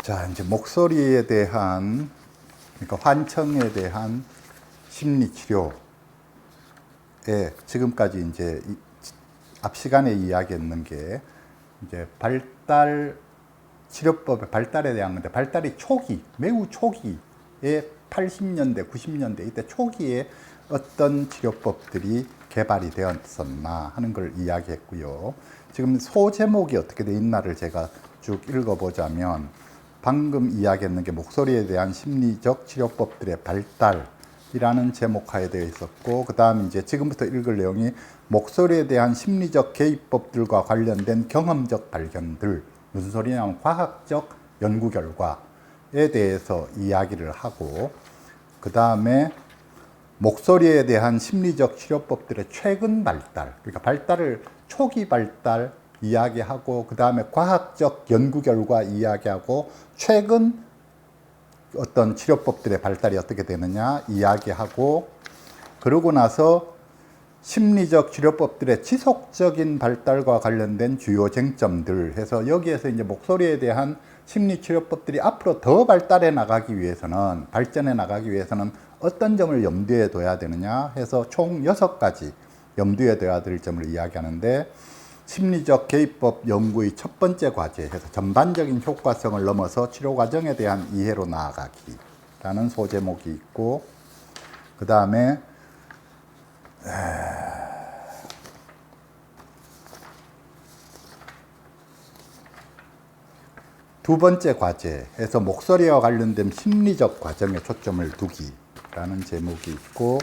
자, 이제 목소리에 대한, 그러니까 환청에 대한 심리 치료에 지금까지 이제 앞 시간에 이야기했는 게 이제 발달 치료법의 발달에 대한 건데, 발달이 초기, 매우 초기에 80년대, 90년대 이때 초기에 어떤 치료법들이 개발이 되었었나 하는 걸 이야기했고요. 지금 소제목이 어떻게 돼 있나를 제가 쭉 읽어보자면, 방금 이야기했는 게 목소리에 대한 심리적 치료법들의 발달이라는 제목하에 되어 있었고, 그 다음 이제 지금부터 읽을 내용이 목소리에 대한 심리적 개입법들과 관련된 경험적 발견들, 무슨 소리냐면 과학적 연구 결과에 대해서 이야기를 하고, 그 다음에 목소리에 대한 심리적 치료법들의 최근 발달, 그러니까 발달을 초기 발달 이야기하고, 그 다음에 과학적 연구 결과 이야기하고, 최근 어떤 치료법들의 발달이 어떻게 되느냐 이야기하고, 그러고 나서 심리적 치료법들의 지속적인 발달과 관련된 주요 쟁점들 해서, 여기에서 이제 목소리에 대한 심리 치료법들이 앞으로 더 발달해 나가기 위해서는, 발전해 나가기 위해서는 어떤 점을 염두에 둬야 되느냐 해서 총 6가지 염두에 둬야 될 점을 이야기하는데, 심리적 개입법 연구의 첫 번째 과제 해서 전반적인 효과성을 넘어서 치료 과정에 대한 이해로 나아가기라는 소제목이 있고, 그 다음에 두 번째 과제에서 목소리와 관련된 심리적 과정에 초점을 두기라는 제목이 있고,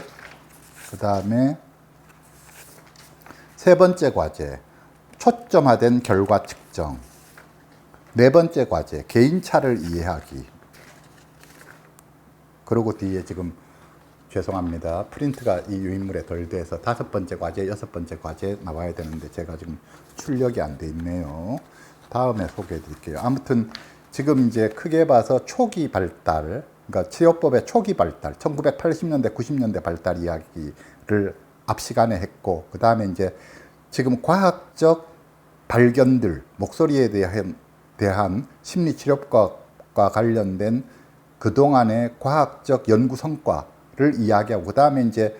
그 다음에 세 번째 과제 초점화된 결과 측정, 네 번째 과제 개인차를 이해하기, 그리고 뒤에 지금 죄송합니다, 프린트가 이 유인물에 덜 돼서 다섯 번째 과제, 여섯 번째 과제 나와야 되는데 제가 지금 출력이 안 돼 있네요. 다음에 소개해 드릴게요. 아무튼 지금 이제 크게 봐서 초기 발달, 그러니까 치료법의 초기 발달, 1980년대, 90년대 발달 이야기를 앞 시간에 했고, 그 다음에 이제 지금 과학적 발견들, 목소리에 대한 심리 치료법과 관련된 그동안의 과학적 연구 성과를 이야기하고, 그 다음에 이제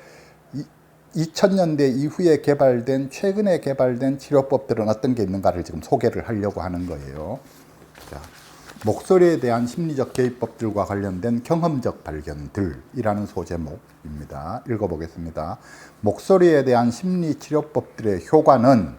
2000년대 이후에 개발된, 최근에 개발된 치료법들은 어떤 게 있는가를 지금 소개를 하려고 하는 거예요. 자, 목소리에 대한 심리적 개입법들과 관련된 경험적 발견들이라는 소제목입니다. 읽어보겠습니다. 목소리에 대한 심리 치료법들의 효과는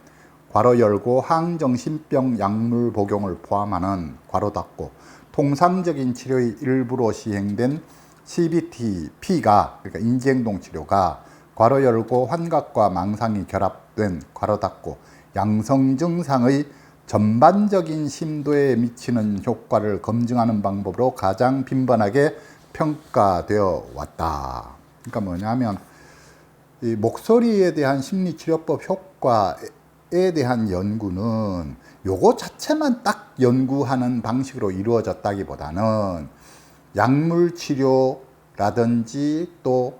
괄호 열고 항정신병 약물 복용을 포함하는 괄호 닫고 통상적인 치료의 일부로 시행된 CBT-P가, 그러니까 인지행동 치료가 괄호 열고 환각과 망상이 결합된 괄호 닫고 양성 증상의 전반적인 심도에 미치는 효과를 검증하는 방법으로 가장 빈번하게 평가되어 왔다. 그러니까 뭐냐면, 이 목소리에 대한 심리치료법 효과에 대한 연구는 요거 자체만 딱 연구하는 방식으로 이루어졌다기보다는 약물 치료라든지 또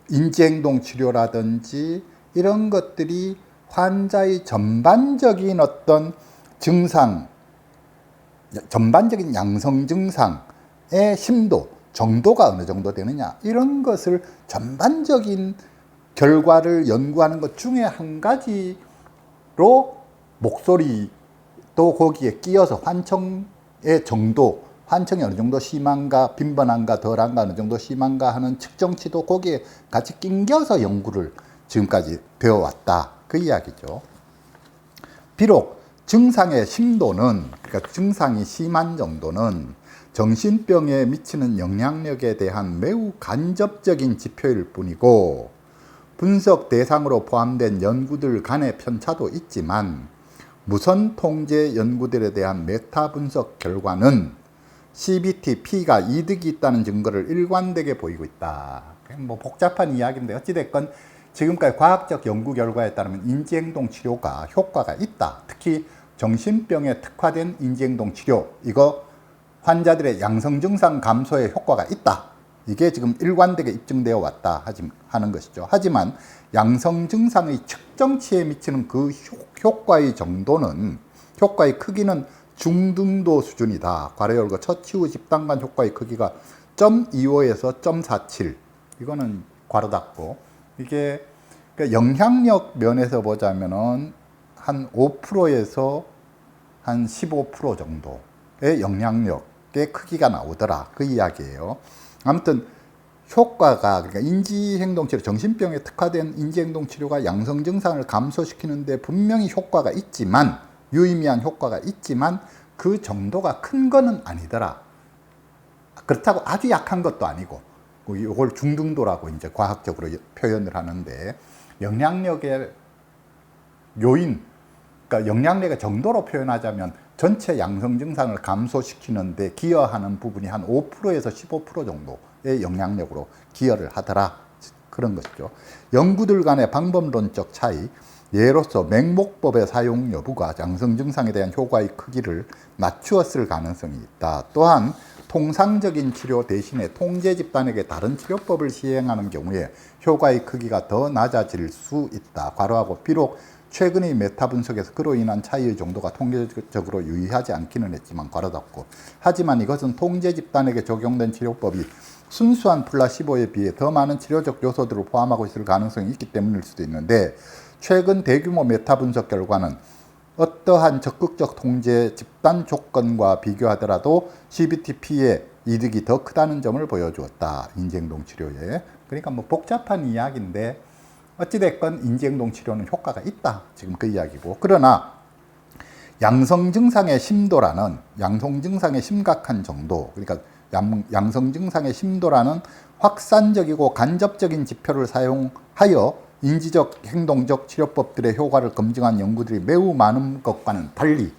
인지행동 치료라든지 이런 것들이 환자의 전반적인 어떤 증상, 전반적인 양성 증상의 심도, 정도가 어느 정도 되느냐, 이런 것을 전반적인 결과를 연구하는 것 중에 한 가지로 목소리도 거기에 끼어서 환청의 정도, 환청이 어느 정도 심한가, 빈번한가, 덜한가, 어느 정도 심한가 하는 측정치도 거기에 같이 낑겨서 연구를 지금까지 되어 왔다, 그 이야기죠. 비록 증상의 심도는, 그러니까 증상이 심한 정도는 정신병에 미치는 영향력에 대한 매우 간접적인 지표일 뿐이고, 분석 대상으로 포함된 연구들 간의 편차도 있지만 무선 통제 연구들에 대한 메타 분석 결과는 CBT-P가 이득이 있다는 증거를 일관되게 보이고 있다. 뭐 복잡한 이야기인데 어찌됐건 지금까지 과학적 연구 결과에 따르면 인지행동 치료가 효과가 있다. 특히 정신병에 특화된 인지행동 치료, 이거 환자들의 양성 증상 감소에 효과가 있다. 이게 지금 일관되게 입증되어 왔다 하는 것이죠. 하지만 양성 증상의 측정치에 미치는 그 효과의 정도는, 효과의 크기는 중등도 수준이다. 괄호 열고 처치 후 집단간 효과의 크기가 0.25에서 0.47. 이거는 괄호 닫고. 이게 영향력 면에서 보자면은 한 5%에서 한 15% 정도의 영향력의 크기가 나오더라. 그 이야기예요. 아무튼 효과가, 그러니까 인지행동치료, 정신병에 특화된 인지행동치료가 양성 증상을 감소시키는데 분명히 효과가 있지만, 유의미한 효과가 있지만 그 정도가 큰 거는 아니더라. 그렇다고 아주 약한 것도 아니고, 이걸 중등도라고 이제 과학적으로 표현을 하는데, 영향력의 요인, 그러니까 영향력의 정도로 표현하자면 전체 양성 증상을 감소시키는데 기여하는 부분이 한 5%에서 15% 정도의 영향력으로 기여를 하더라. 그런 것이죠. 연구들 간의 방법론적 차이, 예로서 맹목법의 사용 여부가 양성 증상에 대한 효과의 크기를 낮추었을 가능성이 있다. 또한 통상적인 치료 대신에 통제 집단에게 다른 치료법을 시행하는 경우에 효과의 크기가 더 낮아질 수 있다. 괄호하고 비록 최근의 메타 분석에서 그로 인한 차이의 정도가 통계적으로 유의하지 않기는 했지만 괄호 닫고, 하지만 이것은 통제 집단에게 적용된 치료법이 순수한 플라시보에 비해 더 많은 치료적 요소들을 포함하고 있을 가능성이 있기 때문일 수도 있는데, 최근 대규모 메타 분석 결과는 어떠한 적극적 통제 집단 조건과 비교하더라도 CBT-P의 이득이 더 크다는 점을 보여주었다. 인지행동 치료에. 그러니까 뭐 복잡한 이야기인데 어찌됐건 인지행동 치료는 효과가 있다. 지금 그 이야기고. 그러나 양성 증상의 심도라는, 양성 증상의 심각한 정도, 그러니까 양성 증상의 심도라는 확산적이고 간접적인 지표를 사용하여 인지적, 행동적 치료법들의 효과를 검증한 연구들이 매우 많은 것과는 달리,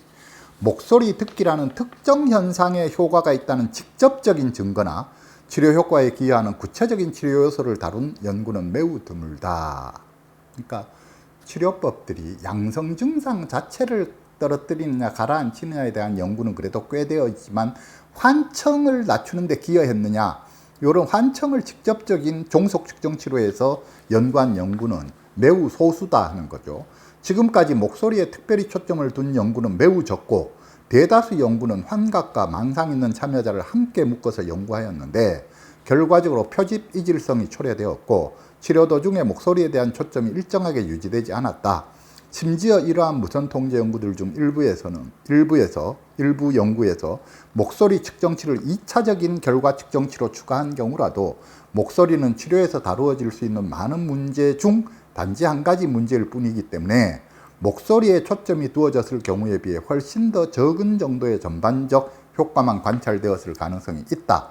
목소리 듣기라는 특정 현상에 효과가 있다는 직접적인 증거나 치료 효과에 기여하는 구체적인 치료 요소를 다룬 연구는 매우 드물다. 그러니까 치료법들이 양성 증상 자체를 떨어뜨리느냐 가라앉히느냐에 대한 연구는 그래도 꽤 되어 있지만, 환청을 낮추는 데 기여했느냐, 이런 환청을 직접적인 종속 측정 치료에서 연구한 연구는 매우 소수다 하는 거죠. 지금까지 목소리에 특별히 초점을 둔 연구는 매우 적고, 대다수 연구는 환각과 망상 있는 참여자를 함께 묶어서 연구하였는데 결과적으로 표집 이질성이 초래되었고, 치료 도중에 목소리에 대한 초점이 일정하게 유지되지 않았다. 심지어 이러한 무선 통제 연구들 중 일부 연구에서 목소리 측정치를 2차적인 결과 측정치로 추가한 경우라도 목소리는 치료에서 다루어질 수 있는 많은 문제 중 단지 한 가지 문제일 뿐이기 때문에 목소리에 초점이 두어졌을 경우에 비해 훨씬 더 적은 정도의 전반적 효과만 관찰되었을 가능성이 있다.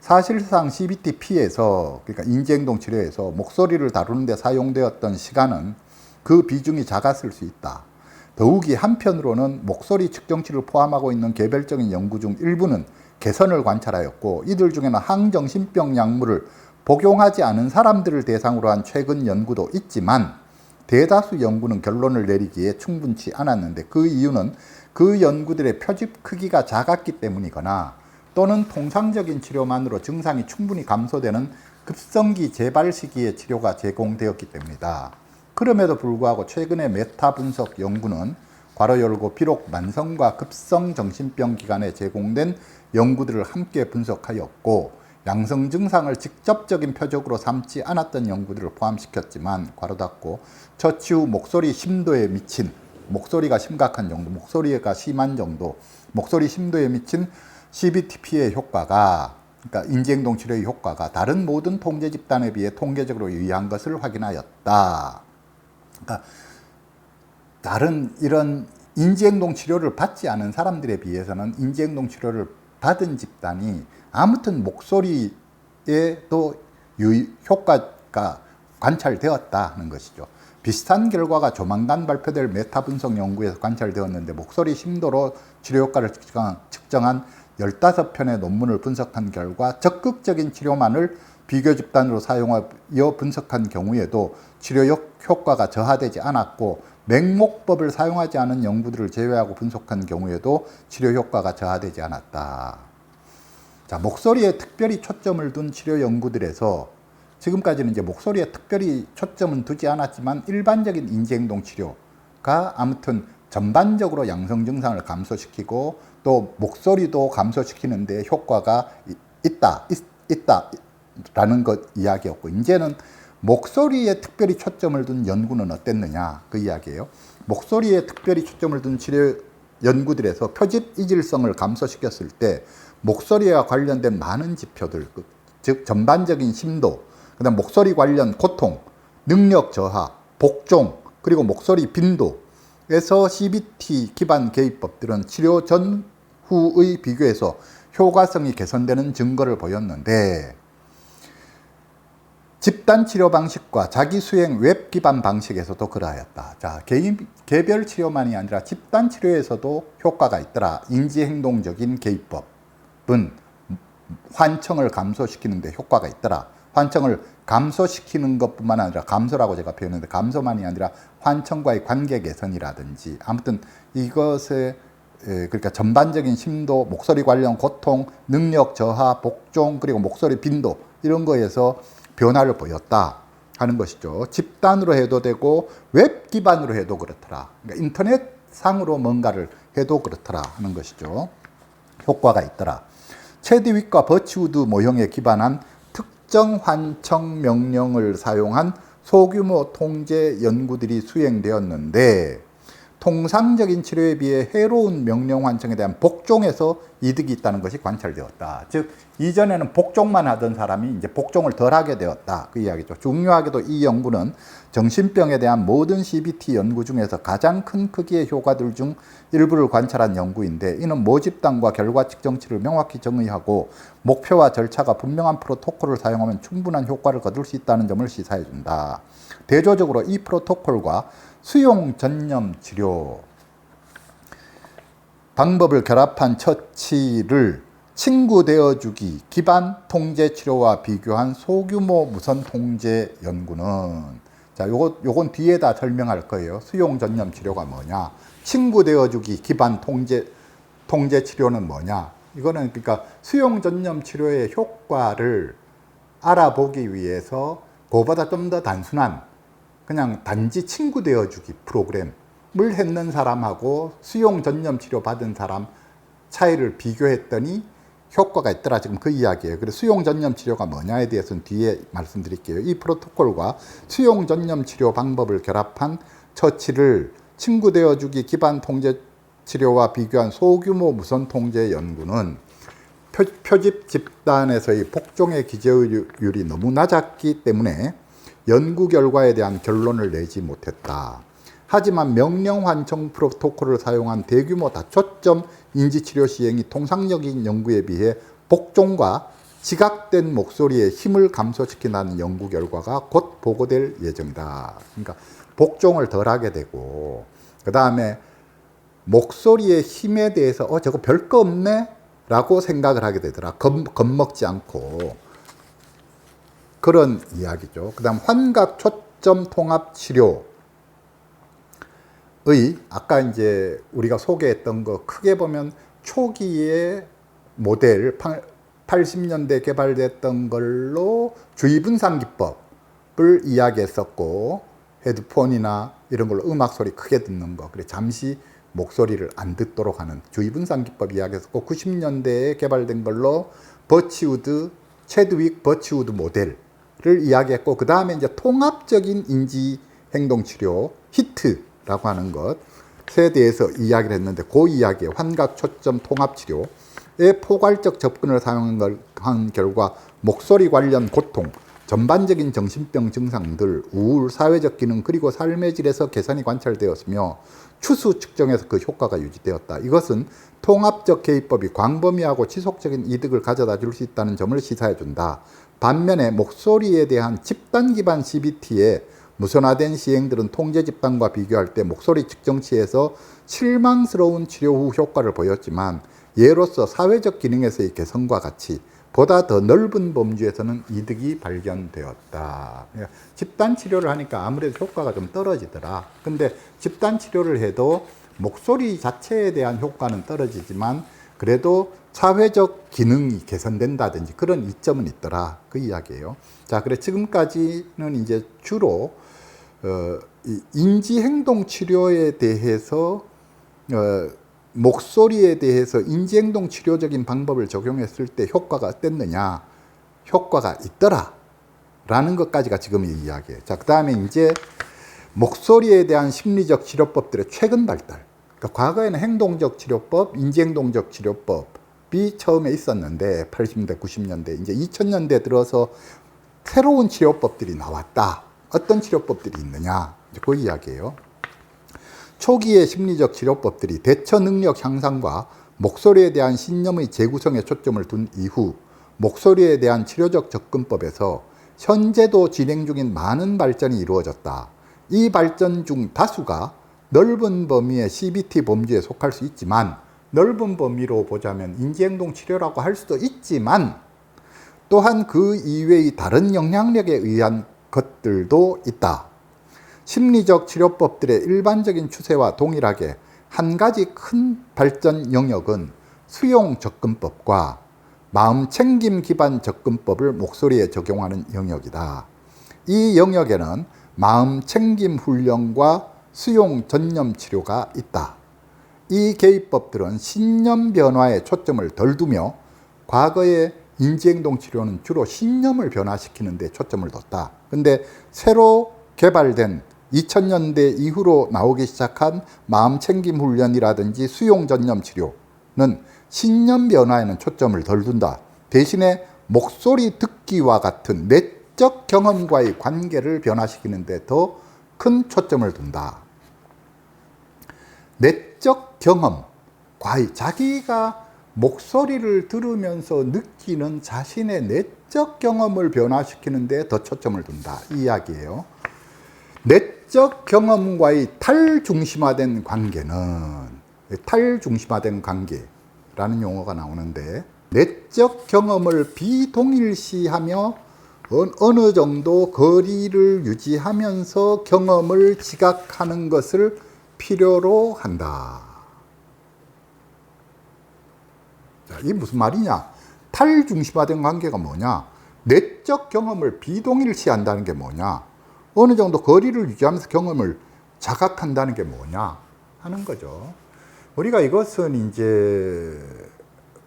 사실상 CBT-P에서, 그러니까 인지행동 치료에서 목소리를 다루는 데 사용되었던 시간은 그 비중이 작았을 수 있다. 더욱이 한편으로는 목소리 측정치를 포함하고 있는 개별적인 연구 중 일부는 개선을 관찰하였고, 이들 중에는 항정신병 약물을 복용하지 않은 사람들을 대상으로 한 최근 연구도 있지만, 대다수 연구는 결론을 내리기에 충분치 않았는데, 그 이유는 그 연구들의 표집 크기가 작았기 때문이거나 또는 통상적인 치료만으로 증상이 충분히 감소되는 급성기 재발 시기의 치료가 제공되었기 때문이다. 그럼에도 불구하고 최근의 메타 분석 연구는 괄호 열고 비록 만성과 급성 정신병 기간에 제공된 연구들을 함께 분석하였고, 양성 증상을 직접적인 표적으로 삼지 않았던 연구들을 포함시켰지만 괄호 닫고 처치 후 목소리 심도에 미친, 목소리가 심각한 정도, 목소리가 심한 정도, 목소리 심도에 미친 CBT-P의 효과가, 그러니까 인지행동 치료의 효과가 다른 모든 통제 집단에 비해 통계적으로 유의한 것을 확인하였다. 그러니까 다른 이런 인지행동 치료를 받지 않은 사람들에 비해서는 인지행동 치료를 받은 집단이 아무튼 목소리에도 효과가 관찰되었다 하는 것이죠. 비슷한 결과가 조만간 발표될 메타 분석 연구에서 관찰되었는데, 목소리 심도로 치료 효과를 측정한 15편의 논문을 분석한 결과 적극적인 치료만을 비교 집단으로 사용하여 분석한 경우에도 치료 효과가 저하되지 않았고, 맹목법을 사용하지 않은 연구들을 제외하고 분석한 경우에도 치료 효과가 저하되지 않았다. 자, 목소리에 특별히 초점을 둔 치료 연구들에서 지금까지는 이제 목소리에 특별히 초점은 두지 않았지만 일반적인 인지행동 치료가 아무튼 전반적으로 양성 증상을 감소시키고 또 목소리도 감소시키는데 효과가 있다라는 것 이야기였고, 이제는 목소리에 특별히 초점을 둔 연구는 어땠느냐 그 이야기예요. 목소리에 특별히 초점을 둔 치료 연구들에서 표집 이질성을 감소시켰을 때 목소리와 관련된 많은 지표들, 즉 전반적인 심도, 그다음 목소리 관련 고통, 능력 저하, 복종, 그리고 목소리 빈도에서 CBT 기반 개입법들은 치료 전후의 비교에서 효과성이 개선되는 증거를 보였는데, 집단 치료 방식과 자기 수행 웹 기반 방식에서도 그러하였다. 자, 개별 치료만이 아니라 집단 치료에서도 효과가 있더라. 인지행동적인 개입법은 환청을 감소시키는데 효과가 있더라. 환청을 감소시키는 것뿐만 아니라, 감소라고 제가 표현했는데 감소만이 아니라 환청과의 관계 개선이라든지, 아무튼 이것에 그러니까 전반적인 심도, 목소리 관련 고통, 능력 저하, 복종, 그리고 목소리 빈도, 이런 거에서 변화를 보였다 하는 것이죠. 집단으로 해도 되고 웹 기반으로 해도 그렇더라. 그러니까 인터넷상으로 뭔가를 해도 그렇더라 하는 것이죠. 효과가 있더라. 체드윅과 버치우드 모형에 기반한 특정 환청 명령을 사용한 소규모 통제 연구들이 수행되었는데, 통상적인 치료에 비해 해로운 명령 환청에 대한 복종에서 이득이 있다는 것이 관찰되었다. 즉, 이전에는 복종만 하던 사람이 이제 복종을 덜 하게 되었다. 그 이야기죠. 중요하게도 이 연구는 정신병에 대한 모든 CBT 연구 중에서 가장 큰 크기의 효과들 중 일부를 관찰한 연구인데, 이는 모집단과 결과 측정치를 명확히 정의하고 목표와 절차가 분명한 프로토콜을 사용하면 충분한 효과를 거둘 수 있다는 점을 시사해 준다. 대조적으로 이 프로토콜과 수용 전념 치료 방법을 결합한 처치를 친구 되어주기 기반 통제 치료와 비교한 소규모 무선 통제 연구는, 자, 요건 뒤에다 설명할 거예요. 수용 전념 치료가 뭐냐, 친구 되어주기 기반 통제 치료는 뭐냐. 이거는 그러니까 수용 전념 치료의 효과를 알아보기 위해서 그거보다 좀 더 단순한 그냥 단지 친구 되어주기 프로그램을 했는 사람하고 수용 전념 치료 받은 사람 차이를 비교했더니 효과가 있더라. 지금 그 이야기예요. 그래서 수용 전념 치료가 뭐냐에 대해서는 뒤에 말씀드릴게요. 이 프로토콜과 수용 전념 치료 방법을 결합한 처치를 친구 되어주기 기반 통제 치료와 비교한 소규모 무선 통제 연구는 표집 집단에서의 복종의 기저율이 너무 낮았기 때문에 연구 결과에 대한 결론을 내지 못했다. 하지만 명령 환청 프로토콜을 사용한 대규모 다초점 인지치료 시행이 통상적인 연구에 비해 복종과 지각된 목소리의 힘을 감소시킨다는 연구 결과가 곧 보고될 예정이다. 그러니까 복종을 덜 하게 되고, 그 다음에 목소리의 힘에 대해서 저거 별거 없네 라고 생각을 하게 되더라. 겁먹지 않고. 그런 이야기죠. 그 다음 환각 초점 통합 치료의 아까 이제 우리가 소개했던 거 크게 보면 초기의 모델 80년대 개발됐던 걸로 주의분산 기법을 이야기했었고, 헤드폰이나 이런 걸로 음악 소리 크게 듣는 거, 그래 잠시 목소리를 안 듣도록 하는 주의분산 기법 이야기했었고, 90년대에 개발된 걸로 체드윅 버치우드 모델 를 이야기했고, 그 다음에 이제 통합적인 인지 행동 치료 히트라고 하는 것에 대해서 이야기를 했는데, 그 이야기에 환각 초점 통합 치료에 포괄적 접근을 사용한 결과 목소리 관련 고통, 전반적인 정신병 증상들, 우울, 사회적 기능, 그리고 삶의 질에서 개선이 관찰되었으며 추수 측정에서 그 효과가 유지되었다. 이것은 통합적 개입법이 광범위하고 지속적인 이득을 가져다 줄 수 있다는 점을 시사해 준다. 반면에 목소리에 대한 집단 기반 CBT의 무선화된 시행들은 통제 집단과 비교할 때 목소리 측정치에서 실망스러운 치료 후 효과를 보였지만, 예로서 사회적 기능에서의 개선과 같이 보다 더 넓은 범주에서는 이득이 발견되었다. 그러니까 집단 치료를 하니까 아무래도 효과가 좀 떨어지더라. 근데 집단 치료를 해도 목소리 자체에 대한 효과는 떨어지지만 그래도 사회적 기능이 개선된다든지 그런 이점은 있더라. 그 이야기예요. 자, 그래 지금까지는 이제 주로 이 인지행동 치료에 대해서 목소리에 대해서 인지행동 치료적인 방법을 적용했을 때 효과가 어땠느냐, 효과가 있더라 라는 것까지가 지금의 이야기예요. 자, 그 다음에 이제 목소리에 대한 심리적 치료법들의 최근 발달. 그러니까 과거에는 행동적 치료법, 인지행동적 치료법이 처음에 있었는데 80년대, 90년대, 이제 2000년대 들어서 새로운 치료법들이 나왔다. 어떤 치료법들이 있느냐, 이제 그 이야기예요. 초기의 심리적 치료법들이 대처 능력 향상과 목소리에 대한 신념의 재구성에 초점을 둔 이후 목소리에 대한 치료적 접근법에서 현재도 진행 중인 많은 발전이 이루어졌다. 이 발전 중 다수가 넓은 범위의 CBT 범주에 속할 수 있지만, 넓은 범위로 보자면 인지행동 치료라고 할 수도 있지만 또한 그 이외의 다른 영향력에 의한 것들도 있다. 심리적 치료법들의 일반적인 추세와 동일하게 한 가지 큰 발전 영역은 수용 접근법과 마음 챙김 기반 접근법을 목소리에 적용하는 영역이다. 이 영역에는 마음 챙김 훈련과 수용 전념 치료가 있다. 이 개입법들은 신념 변화에 초점을 덜 두며 과거의 인지행동 치료는 주로 신념을 변화시키는 데 초점을 뒀다. 근데 새로 개발된 2000년대 이후로 나오기 시작한 마음 챙김 훈련이라든지 수용 전념 치료는 신념 변화에는 초점을 덜 둔다. 대신에 목소리 듣기와 같은 내적 경험과의 관계를 변화시키는 데 더 큰 초점을 둔다. 내적 경험, 과의 자기가 목소리를 들으면서 느끼는 자신의 내적 경험을 변화시키는 데 더 초점을 둔다. 이 이야기예요. 내적 경험과의 탈중심화된 관계는, 탈중심화된 관계라는 용어가 나오는데, 내적 경험을 비동일시하며 어느 정도 거리를 유지하면서 경험을 지각하는 것을 필요로 한다. 자, 이게 무슨 말이냐? 탈중심화된 관계가 뭐냐? 내적 경험을 비동일시한다는 게 뭐냐? 어느 정도 거리를 유지하면서 경험을 자각한다는 게 뭐냐 하는 거죠. 우리가 이것은 이제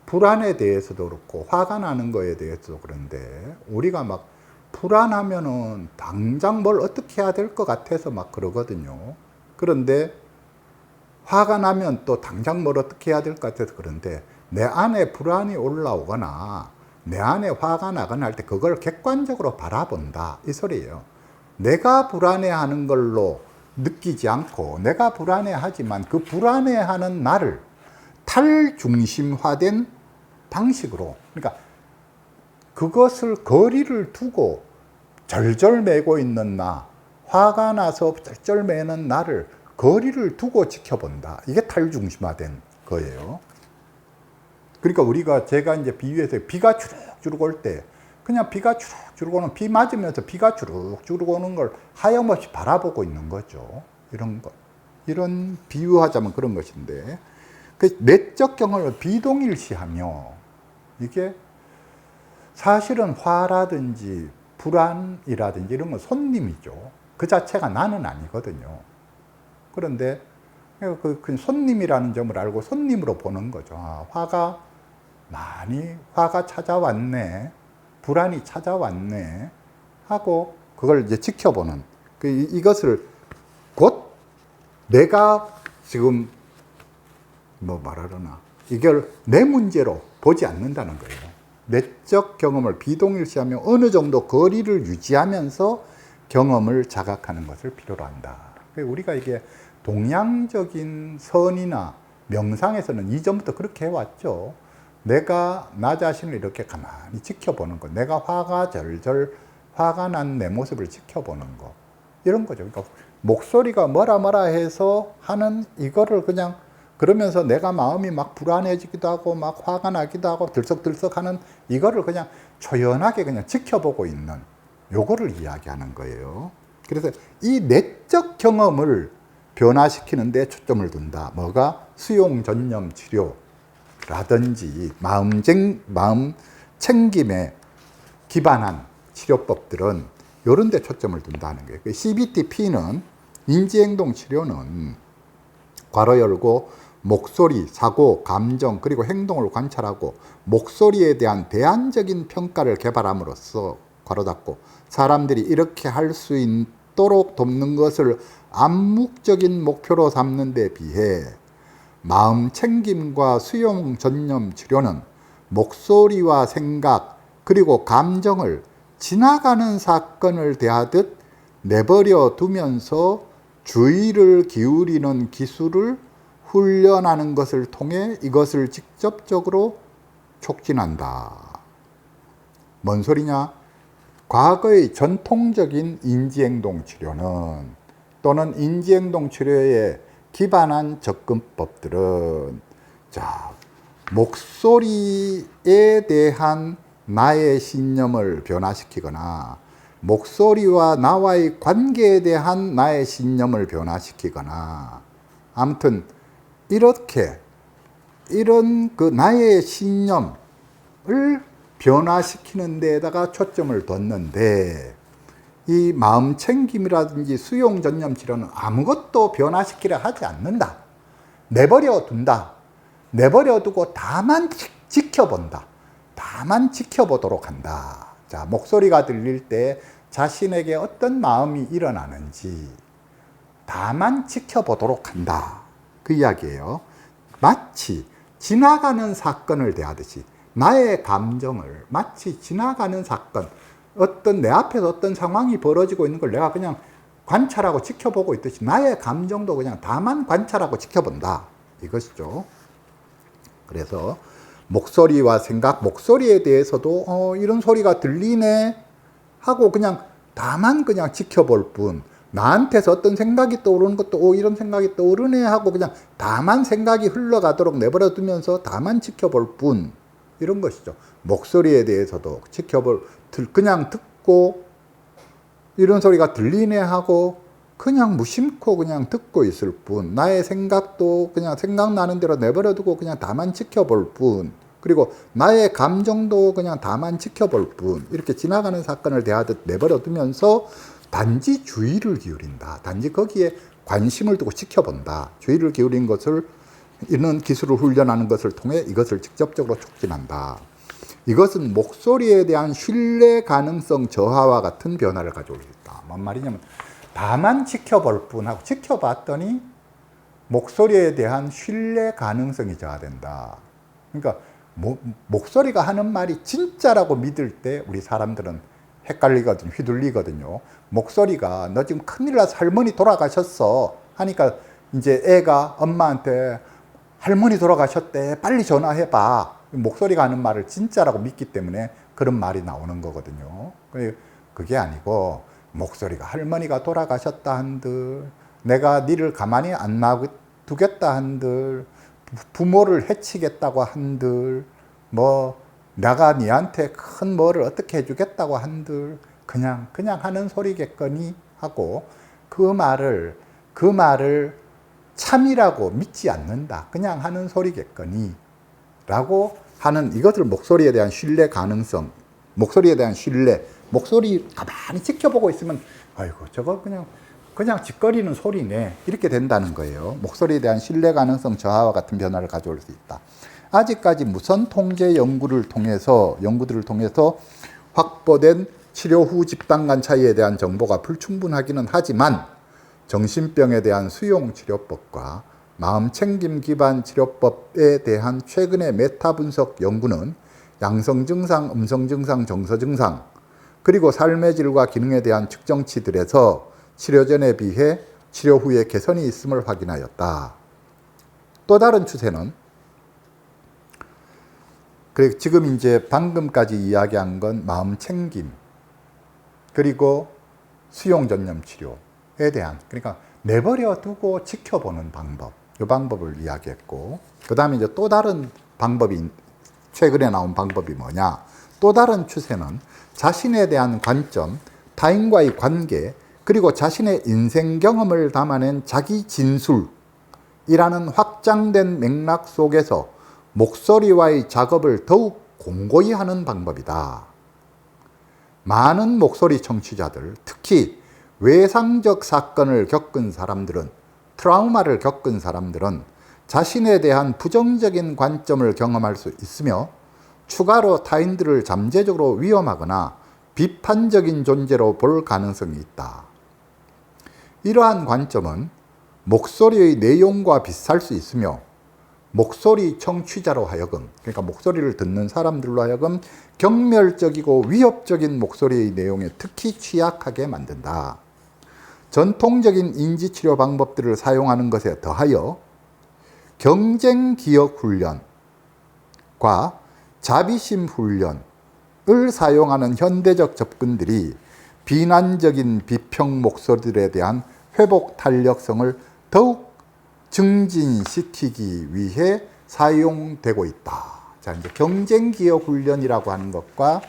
불안에 대해서도 그렇고 화가 나는 거에 대해서도 그런데, 우리가 막 불안하면은 당장 뭘 어떻게 해야 될 것 같아서 막 그러거든요. 그런데 화가 나면 또 당장 뭘 어떻게 해야 될 것 같아서 그런데, 내 안에 불안이 올라오거나 내 안에 화가 나거나 할 때 그걸 객관적으로 바라본다, 이 소리예요. 내가 불안해하는 걸로 느끼지 않고, 내가 불안해하지만 그 불안해하는 나를 탈중심화된 방식으로, 그러니까 그것을 거리를 두고 절절매고 있는 나, 화가 나서 절절매는 나를 거리를 두고 지켜본다. 이게 탈중심화된 거예요. 그러니까 우리가, 제가 이제 비유해서 비가 주룩주룩 올 때 그냥 비가 주룩주룩 오는, 비 맞으면서 비가 주룩주룩 오는 걸 하염없이 바라보고 있는 거죠. 이런 것. 이런 비유하자면 그런 것인데, 그 내적 경험을 비동일시하며, 이게 사실은 화라든지 불안이라든지 이런 건 손님이죠. 그 자체가 나는 아니거든요. 그런데 그 손님이라는 점을 알고 손님으로 보는 거죠. 아, 화가 찾아왔네, 불안이 찾아왔네 하고 그걸 이제 지켜보는, 이것을 곧 내가 지금 뭐 말하려나, 이걸 내 문제로 보지 않는다는 거예요. 내적 경험을 비동일시하며 어느 정도 거리를 유지하면서 경험을 자각하는 것을 필요로 한다. 우리가 이게 동양적인 선이나 명상에서는 이전부터 그렇게 해왔죠. 내가 나 자신을 이렇게 가만히 지켜보는 것, 내가 화가 난 내 모습을 지켜보는 것, 이런 거죠. 그러니까 목소리가 뭐라 해서 하는 이거를 그냥, 그러면서 내가 마음이 막 불안해지기도 하고 막 화가 나기도 하고 들썩들썩 하는 이거를 그냥 초연하게 그냥 지켜보고 있는, 요거를 이야기하는 거예요. 그래서 이 내적 경험을 변화시키는 데 초점을 둔다. 뭐가? 수용 전념 치료. 치료법이라든지 마음 챙김에 기반한 치료법들은 이런 데 초점을 둔다는 거예요. CBTP는 인지행동 치료는 괄호 열고 목소리, 사고, 감정 그리고 행동을 관찰하고 목소리에 대한 대안적인 평가를 개발함으로써 괄호 닫고 사람들이 이렇게 할 수 있도록 돕는 것을 암묵적인 목표로 삼는 데 비해 마음 챙김과 수용 전념 치료는 목소리와 생각 그리고 감정을 지나가는 사건을 대하듯 내버려 두면서 주의를 기울이는 기술을 훈련하는 것을 통해 이것을 직접적으로 촉진한다. 뭔 소리냐? 과거의 전통적인 인지행동 치료는 또는 인지행동 치료에 기반한 접근법들은 자, 목소리에 대한 나의 신념을 변화시키거나 목소리와 나와의 관계에 대한 나의 신념을 변화시키거나 아무튼 이런 그 나의 신념을 변화시키는 데에다가 초점을 뒀는데 이 마음 챙김이라든지 수용 전념 치료는 아무것도 변화시키려 하지 않는다. 내버려 둔다. 내버려 두고 다만 지켜본다. 다만 지켜보도록 한다. 자, 목소리가 들릴 때 자신에게 어떤 마음이 일어나는지 다만 지켜보도록 한다. 그 이야기예요. 마치 지나가는 사건을 대하듯이 나의 감정을 마치 지나가는 사건, 어떤 내 앞에서 어떤 상황이 벌어지고 있는 걸 내가 그냥 관찰하고 지켜보고 있듯이 나의 감정도 그냥 다만 관찰하고 지켜본다. 이것이죠. 그래서 목소리와 생각, 목소리에 대해서도 이런 소리가 들리네 하고 그냥 다만 그냥 지켜볼 뿐, 나한테서 어떤 생각이 떠오르는 것도 이런 생각이 떠오르네 하고 그냥 다만 생각이 흘러가도록 내버려 두면서 다만 지켜볼 뿐, 이런 것이죠. 목소리에 대해서도 그냥 듣고 이런 소리가 들리네 하고 그냥 무심코 그냥 듣고 있을 뿐, 나의 생각도 그냥 생각나는 대로 내버려 두고 그냥 다만 지켜볼 뿐, 그리고 나의 감정도 그냥 다만 지켜볼 뿐, 이렇게 지나가는 사건을 대하듯 내버려 두면서 단지 주의를 기울인다. 단지 거기에 관심을 두고 지켜본다. 주의를 기울인 것을, 이런 기술을 훈련하는 것을 통해 이것을 직접적으로 촉진한다. 이것은 목소리에 대한 신뢰 가능성 저하와 같은 변화를 가져올 수 있다. 뭔 말이냐면 다만 지켜볼 뿐하고 지켜봤더니 목소리에 대한 신뢰 가능성이 저하된다. 그러니까 목소리가 하는 말이 진짜라고 믿을 때 우리 사람들은 헷갈리거든요. 휘둘리거든요. 목소리가 너 지금 큰일 나서 할머니 돌아가셨어 하니까 이제 애가 엄마한테 할머니 돌아가셨대 빨리 전화해봐. 목소리가 하는 말을 진짜라고 믿기 때문에 그런 말이 나오는 거거든요. 그게 아니고 목소리가 할머니가 돌아가셨다 한들, 내가 니를 가만히 안 놔두겠다 한들, 부모를 해치겠다고 한들, 뭐 내가 니한테 큰 뭐를 어떻게 해주겠다고 한들 그냥 하는 소리겠거니 하고 그 말을 참이라고 믿지 않는다. 그냥 하는 소리겠거니 라고 하는, 이것을 목소리에 대한 신뢰 가능성, 목소리에 대한 신뢰, 목소리 가만히 지켜보고 있으면 아이고 저거 그냥 짓거리는 소리네 이렇게 된다는 거예요. 목소리에 대한 신뢰 가능성 저하와 같은 변화를 가져올 수 있다. 아직까지 무선 통제 연구들을 통해서 확보된 치료 후 집단 간 차이에 대한 정보가 불충분하기는 하지만 정신병에 대한 수용 치료법과 마음 챙김 기반 치료법에 대한 최근의 메타 분석 연구는 양성 증상, 음성 증상, 정서 증상, 그리고 삶의 질과 기능에 대한 측정치들에서 치료 전에 비해 치료 후에 개선이 있음을 확인하였다. 또 다른 추세는 지금 이제 방금까지 이야기한 건 마음 챙김, 그리고 수용 전념 치료에 대한, 그러니까 내버려 두고 지켜보는 방법, 이 방법을 이야기했고, 그 다음에 이제 또 다른 방법이, 최근에 나온 방법이 뭐냐? 또 다른 추세는 자신에 대한 관점, 타인과의 관계, 그리고 자신의 인생 경험을 담아낸 자기 진술이라는 확장된 맥락 속에서 목소리와의 작업을 더욱 공고히 하는 방법이다. 많은 목소리 청취자들, 특히 외상적 사건을 겪은 사람들은, 트라우마를 겪은 사람들은 자신에 대한 부정적인 관점을 경험할 수 있으며 추가로 타인들을 잠재적으로 위험하거나 비판적인 존재로 볼 가능성이 있다. 이러한 관점은 목소리의 내용과 비슷할 수 있으며 목소리 청취자로 하여금, 그러니까 목소리를 듣는 사람들로 하여금 경멸적이고 위협적인 목소리의 내용에 특히 취약하게 만든다. 전통적인 인지치료 방법들을 사용하는 것에 더하여 경쟁기억 훈련과 자비심 훈련을 사용하는 현대적 접근들이 비난적인 비평 목소리들에 대한 회복 탄력성을 더욱 증진시키기 위해 사용되고 있다. 자, 이제 경쟁기억 훈련이라고 하는 것과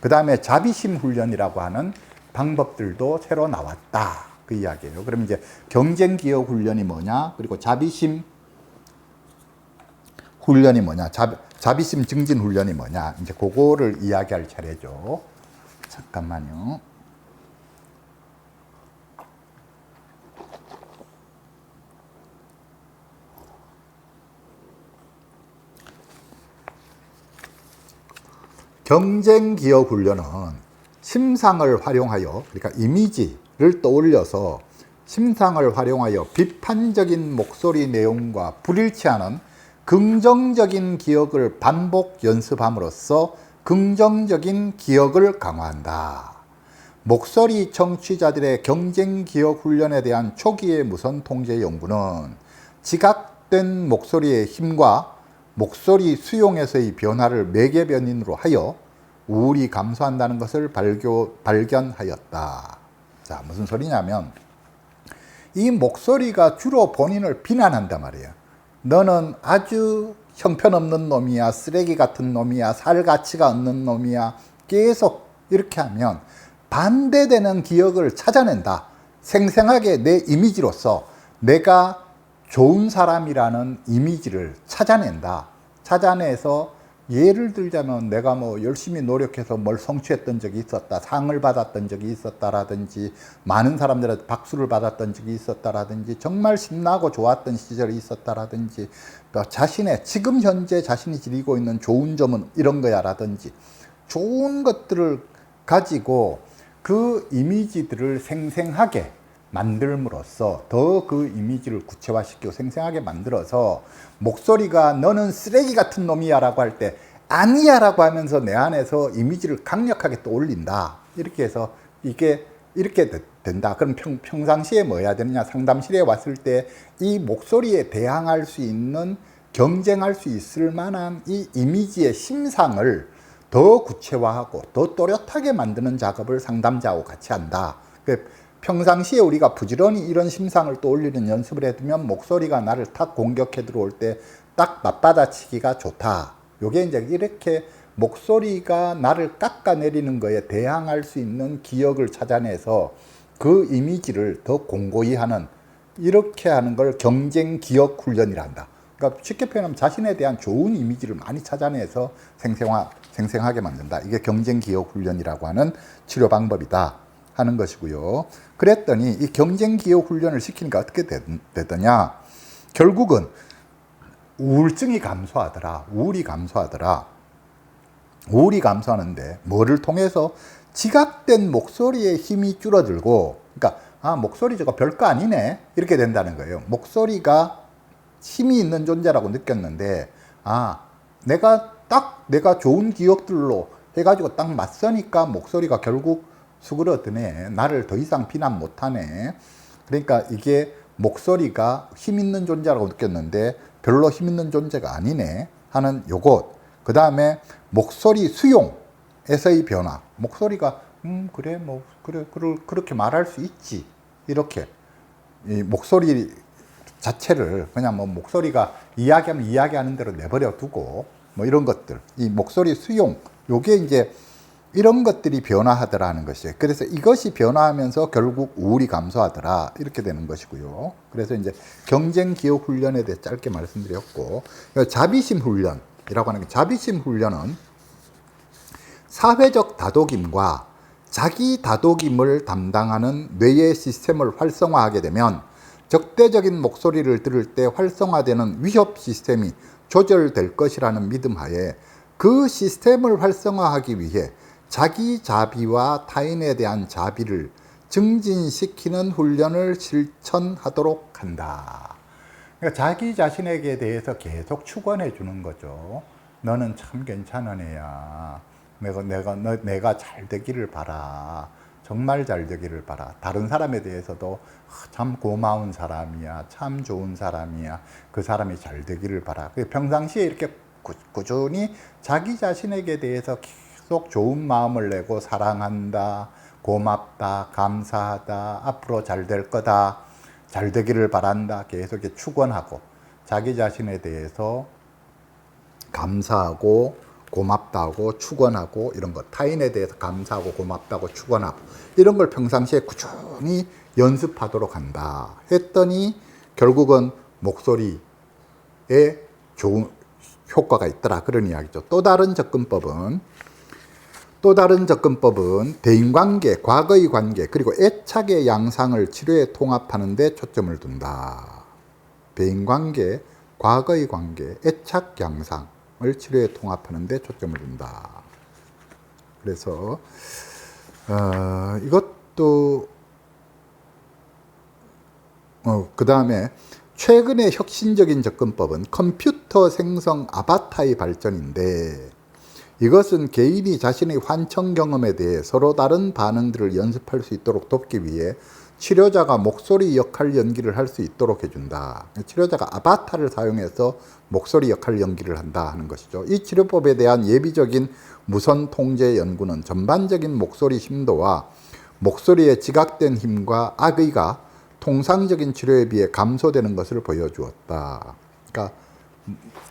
그 다음에 자비심 훈련이라고 하는 방법들도 새로 나왔다. 그 이야기예요. 그럼 이제 경쟁기억 훈련이 뭐냐? 그리고 자비심 훈련이 뭐냐? 자비심 증진 훈련이 뭐냐? 이제 그거를 이야기할 차례죠. 잠깐만요. 경쟁기억 훈련은 심상을 활용하여, 그러니까 이미지를 떠올려서 심상을 활용하여 비판적인 목소리 내용과 불일치하는 긍정적인 기억을 반복 연습함으로써 긍정적인 기억을 강화한다. 목소리 청취자들의 경쟁기억 훈련에 대한 초기의 무선 통제 연구는 지각된 목소리의 힘과 목소리 수용에서의 변화를 매개 변인으로 하여 우울이 감소한다는 것을 발견하였다. 자, 무슨 소리냐면 이 목소리가 주로 본인을 비난한단 말이에요. 너는 아주 형편없는 놈이야, 쓰레기 같은 놈이야, 살 가치가 없는 놈이야. 계속 이렇게 하면 반대되는 기억을 찾아낸다. 생생하게 내 이미지로서 내가 좋은 사람이라는 이미지를 찾아낸다. 찾아내서 예를 들자면 내가 뭐 열심히 노력해서 뭘 성취했던 적이 있었다, 상을 받았던 적이 있었다라든지 많은 사람들한테 박수를 받았던 적이 있었다라든지 정말 신나고 좋았던 시절이 있었다라든지 자신의 지금 현재 자신이 지니고 있는 좋은 점은 이런 거야라든지 좋은 것들을 가지고 그 이미지들을 생생하게 만들므로써 더 그 이미지를 구체화시키고 생생하게 만들어서 목소리가 너는 쓰레기 같은 놈이야 라고 할 때 아니야 라고 하면서 내 안에서 이미지를 강력하게 또 올린다. 이렇게 해서 이게 이렇게 된다. 그럼 평상시에 뭐 해야 되느냐? 상담실에 왔을 때 이 목소리에 대항할 수 있는, 경쟁할 수 있을 만한 이 이미지의 심상을 더 구체화하고 더 또렷하게 만드는 작업을 상담자하고 같이 한다. 평상시에 우리가 부지런히 이런 심상을 떠올리는 연습을 해두면 목소리가 나를 탁 공격해 들어올 때 딱 맞받아치기가 좋다. 요게 이제 이렇게 목소리가 나를 깎아내리는 거에 대항할 수 있는 기억을 찾아내서 그 이미지를 더 공고히 하는, 이렇게 하는 걸 경쟁 기억 훈련이라 한다. 그러니까 쉽게 표현하면 자신에 대한 좋은 이미지를 많이 찾아내서 생생하게 만든다. 이게 경쟁 기억 훈련이라고 하는 치료 방법이다 하는 것이고요. 그랬더니 이 경쟁 기억 훈련을 시키니까 어떻게 되더냐? 결국은 우울증이 감소하더라. 우울이 감소하더라. 우울이 감소하는데 뭐를 통해서? 지각된 목소리의 힘이 줄어들고, 그러니까 목소리 저거 별거 아니네 이렇게 된다는 거예요. 목소리가 힘이 있는 존재라고 느꼈는데 내가 좋은 기억들로 해가지고 딱 맞서니까 목소리가 결국 수그러드네. 나를 더 이상 비난 못하네. 그러니까 이게 목소리가 힘 있는 존재라고 느꼈는데 별로 힘 있는 존재가 아니네 하는 요것. 그 다음에 목소리 수용에서의 변화. 목소리가 그래 뭐 그렇게 말할 수 있지. 이렇게 이 목소리 자체를 그냥 뭐 목소리가 이야기하면 이야기하는 대로 내버려 두고 뭐 이런 것들. 이 목소리 수용. 요게 이제 이런 것들이 변화하더라는 것이에요. 그래서 이것이 변화하면서 결국 우울이 감소하더라. 이렇게 되는 것이고요. 그래서 이제 경쟁 기억 훈련에 대해 짧게 말씀드렸고, 자비심 훈련이라고 하는 게, 자비심 훈련은 사회적 다독임과 자기 다독임을 담당하는 뇌의 시스템을 활성화하게 되면 적대적인 목소리를 들을 때 활성화되는 위협 시스템이 조절될 것이라는 믿음 하에 그 시스템을 활성화하기 위해 자기 자비와 타인에 대한 자비를 증진시키는 훈련을 실천하도록 한다. 그러니까 자기 자신에게 대해서 계속 축원해 주는 거죠. 너는 참 괜찮은 애야. 내가 잘 되기를 바라. 정말 잘 되기를 바라. 다른 사람에 대해서도 참 고마운 사람이야. 참 좋은 사람이야. 그 사람이 잘 되기를 바라. 평상시에 이렇게 꾸준히 자기 자신에게 대해서 계속 좋은 마음을 내고 사랑한다, 고맙다, 감사하다, 앞으로 잘 될 거다, 잘 되기를 바란다 계속 축원하고 자기 자신에 대해서 감사하고 고맙다고 축원하고 이런 것, 타인에 대해서 감사하고 고맙다고 축원하고 이런 걸 평상시에 꾸준히 연습하도록 한다 했더니 결국은 목소리에 좋은 효과가 있더라 그런 이야기죠. 또 다른 접근법은 대인관계, 과거의 관계, 그리고 애착의 양상을 치료에 통합하는 데 초점을 둔다. 대인관계, 과거의 관계, 애착 양상을 치료에 통합하는 데 초점을 둔다. 그래서 이것도 그 다음에 최근의 혁신적인 접근법은 컴퓨터 생성 아바타의 발전인데 이것은 개인이 자신의 환청 경험에 대해 서로 다른 반응들을 연습할 수 있도록 돕기 위해 치료자가 목소리 역할 연기를 할 수 있도록 해준다. 치료자가 아바타를 사용해서 목소리 역할 연기를 한다 하는 것이죠. 이 치료법에 대한 예비적인 무선 통제 연구는 전반적인 목소리 심도와 목소리의 지각된 힘과 악의가 통상적인 치료에 비해 감소되는 것을 보여주었다. 그러니까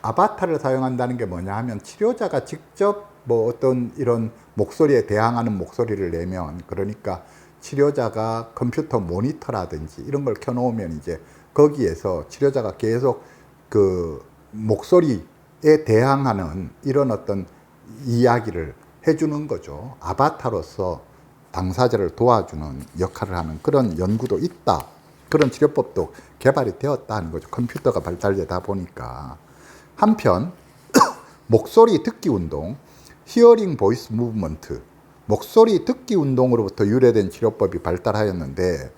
아바타를 사용한다는 게 뭐냐 하면 치료자가 직접 뭐 어떤 이런 목소리에 대항하는 목소리를 내면, 그러니까 치료자가 컴퓨터 모니터라든지 이런 걸 켜놓으면 이제 거기에서 치료자가 계속 그 목소리에 대항하는 이런 어떤 이야기를 해주는 거죠. 아바타로서 당사자를 도와주는 역할을 하는 그런 연구도 있다. 그런 치료법도 개발이 되었다는 거죠. 컴퓨터가 발달되다 보니까. 한편 목소리 듣기 운동, 히어링 보이스 무브먼트, 목소리 듣기 운동으로부터 유래된 치료법이 발달하였는데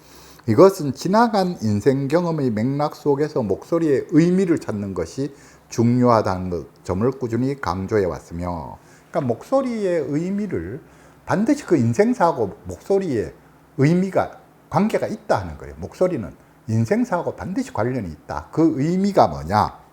이것은 지나간 인생 경험의 맥락 속에서 목소리의 의미를 찾는 것이 중요하다는 점을 꾸준히 강조해 왔으며, 그러니까 목소리의 의미를 반드시 그 인생사하고 목소리의 의미가 관계가 있다 하는 거예요. 목소리는 인생사하고 반드시 관련이 있다. 그 의미가 뭐냐?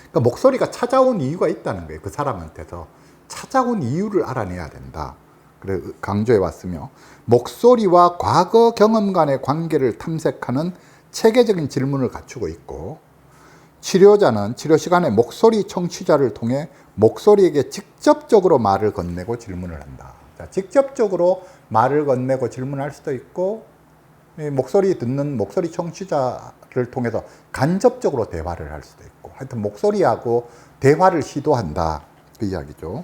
그러니까 목소리가 찾아온 이유가 있다는 거예요. 그 사람한테서 찾아온 이유를 알아내야 된다. 그래 강조해 왔으며, 목소리와 과거 경험 간의 관계를 탐색하는 체계적인 질문을 갖추고 있고, 치료자는 치료 시간에 목소리 청취자를 통해 목소리에게 직접적으로 말을 건네고 질문을 한다. 자, 직접적으로 말을 건네고 질문할 수도 있고, 목소리 듣는 목소리 청취자를 통해서 간접적으로 대화를 할 수도 있고, 하여튼 목소리하고 대화를 시도한다 그 이야기죠.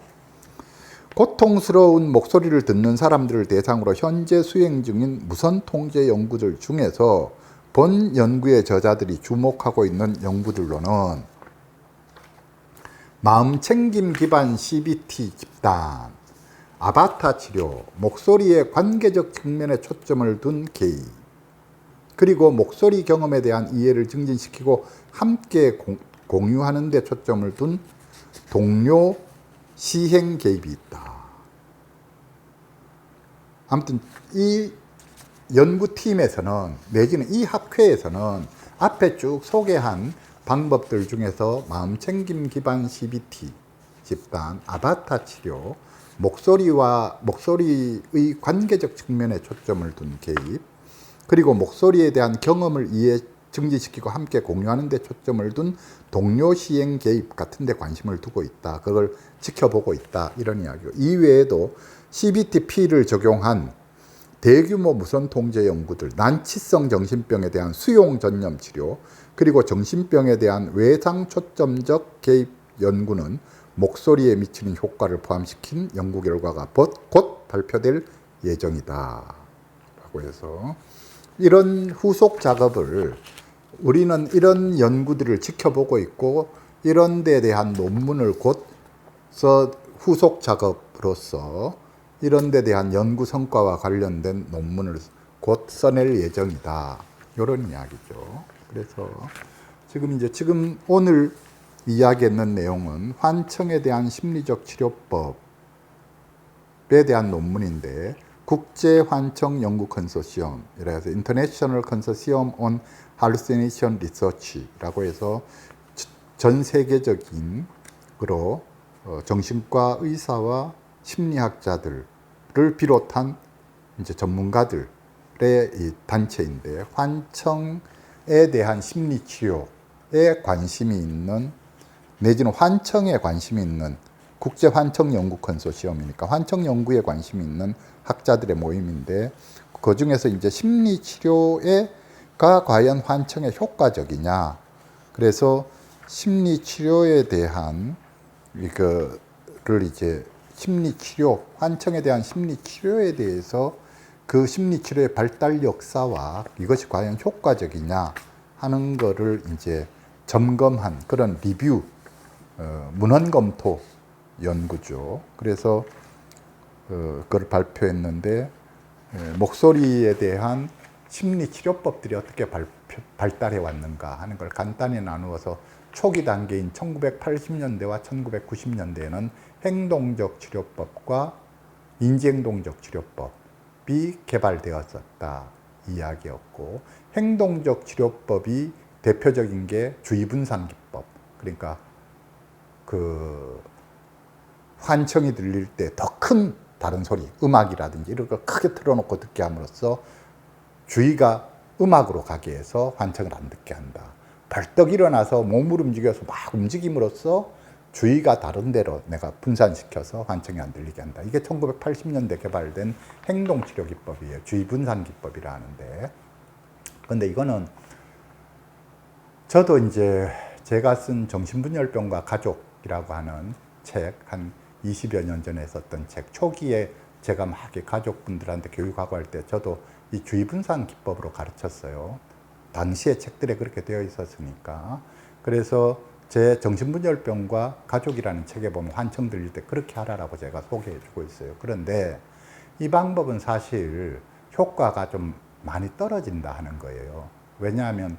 고통스러운 목소리를 듣는 사람들을 대상으로 현재 수행 중인 무선 통제 연구들 중에서 본 연구의 저자들이 주목하고 있는 연구들로는 마음챙김 기반 CBT 집단, 아바타 치료, 목소리의 관계적 측면에 초점을 둔 개입, 그리고 목소리 경험에 대한 이해를 증진시키고 함께 공유하는 데 초점을 둔 동료 시행 개입이 있다. 아무튼 이 연구팀에서는 내지는 이 학회에서는 앞에 쭉 소개한 방법들 중에서 마음챙김 기반 CBT 집단, 아바타 치료, 목소리의 관계적 측면에 초점을 둔 개입, 그리고 목소리에 대한 경험을 증진시키고 함께 공유하는 데 초점을 둔 동료 시행 개입 같은 데 관심을 두고 있다. 그걸 지켜보고 있다. 이런 이야기고. 이외에도 CBT-P를 적용한 대규모 무선 통제 연구들, 난치성 정신병에 대한 수용 전념 치료, 그리고 정신병에 대한 외상 초점적 개입 연구는 목소리에 미치는 효과를 포함시킨 연구 결과가 곧 발표될 예정이다. 라고 해서 이런 후속 작업을 우리는 이런 연구들을 지켜보고 있고 이런 데 대한 논문을 곧 후속 작업으로서 이런 데 대한 연구 성과와 관련된 논문을 곧 써낼 예정이다. 이런 이야기죠. 그래서 지금 오늘 이야기했는 내용은 환청에 대한 심리적 치료법에 대한 논문인데 국제 환청 연구 컨소시엄, 이래서 International Consortium on Hallucination Research라고 해서 전 세계적인 정신과 의사와 심리학자들을 비롯한 이제 전문가들의 이 단체인데 환청에 대한 심리 치료에 관심이 있는 내지는 환청에 관심이 있는 국제 환청 연구 컨소시엄이니까 환청 연구에 관심이 있는 학자들의 모임인데 그 중에서 이제 심리 치료가 과연 환청에 효과적이냐, 그래서 심리 치료에 대한 이거를 이제 심리 치료, 환청에 대한 심리 치료에 대해서 그 심리 치료의 발달 역사와 이것이 과연 효과적이냐 하는 거를 이제 점검한 그런 리뷰, 문헌 검토 연구죠. 그래서 그걸 발표했는데 목소리에 대한 심리 치료법들이 어떻게 발달해 왔는가 하는 걸 간단히 나누어서 초기 단계인 1980년대와 1990년대에는 행동적 치료법과 인지행동적 치료법이 개발되었었다 이야기였고, 행동적 치료법이 대표적인 게 주의분산 기법, 그러니까 그 환청이 들릴 때 더 큰 다른 소리, 음악이라든지 이런 거 크게 틀어놓고 듣게 함으로써 주의가 음악으로 가게 해서 환청을 안 듣게 한다. 벌떡 일어나서 몸을 움직여서 막 움직임으로써 주의가 다른 데로 내가 분산시켜서 환청이 안 들리게 한다. 이게 1980년대 개발된 행동치료 기법이에요. 주의분산 기법이라 하는데. 근데 이거는 저도 이제 제가 쓴 정신분열병과 가족이라고 하는 책, 한 20여 년 전에 썼던 책, 초기에 제가 막 가족분들한테 교육하고 할 때 저도 이 주의분산 기법으로 가르쳤어요. 당시에 책들에 그렇게 되어 있었으니까. 그래서 제 정신분열병과 가족이라는 책에 보면 환청 들릴 때 그렇게 하라라고 제가 소개해 주고 있어요. 그런데 이 방법은 사실 효과가 좀 많이 떨어진다 하는 거예요. 왜냐하면